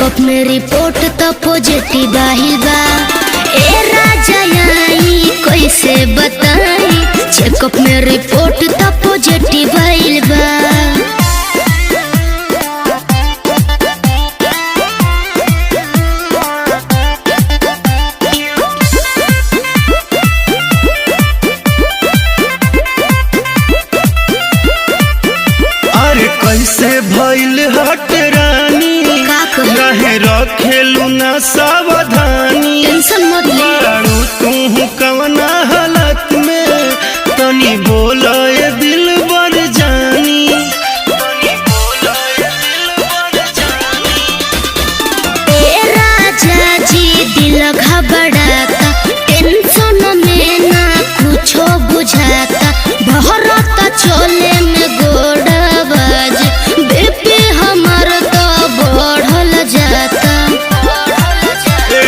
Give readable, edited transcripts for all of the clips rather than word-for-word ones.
Check-up में report तो positive आइल बा। ए राजा आई कैसे बताई, चेकअप में रिपोर्ट तो पॉजिटिव आइल बा। कैसे भइल हट रानी, काहे रखेलू ना सावधानी। टेंशन मत ले, तू कवना हालत में तनी बोला ये दिल बर जानी। ए राजा जी दिल घबराता, टेंशन में ना कुछो बुझाता। भरत चले में गोड़ बीपी हमर तो बढ़ल जाता।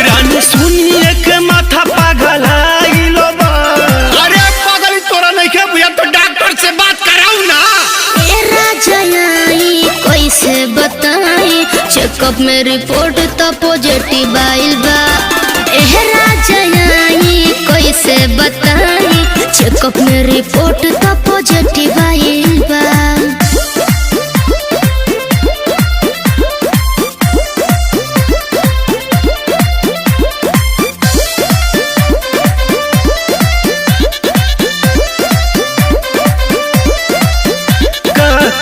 रानी सुनिए के माथा पागल आइलो बा। अरे पागल तोरा नहीं के बुझा तो डॉक्टर से बात कराऊ ना। ए राजा आई कैसे बताई, चेकअप में रिपोर्ट तो पॉजिटिव आइल बा। ए राजा आई कैसे बताई, चेकअप में रिपोर्ट तो पॉजिटिव आइल बा।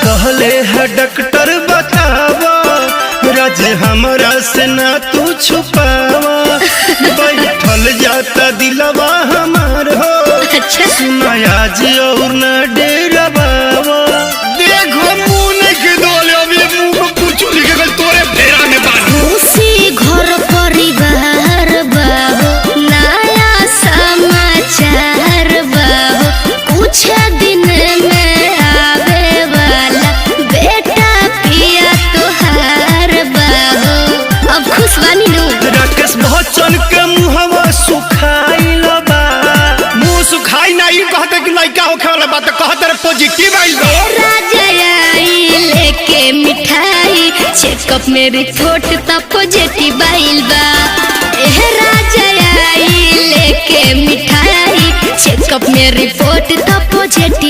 कहले है डॉक्टर बतावा, राज हमरा से ना तू छुपावा। बैठल जाता दिलवा हमार हो, अच्छा सुनाया जी और न डेरवा। देखो मुंह नहीं के दोले, अभी मुंह में पूछो लिखे गल तोरे फेरा में बात। खुशी घर परिवार बाबू, नया समाचार बाबू, कुछ दिन में आवे वाला बेटा पिया तुहार बाबू। अब खुश बानी नु। राकेश बच्चन के मुहवा सुखाइल बा। मुंह सुखाई ना, ई कहते कि लड़का होखे वाला बात कहते रे पॉजिटिव आइल बा। ए राजा आई लेके मिठाई, चेकअप में रिपोर्ट तो पॉजिटिव आइल बा। ए राजा आई लेके मिठाई, चेकअप में रिपोर्ट तो पॉजिटिव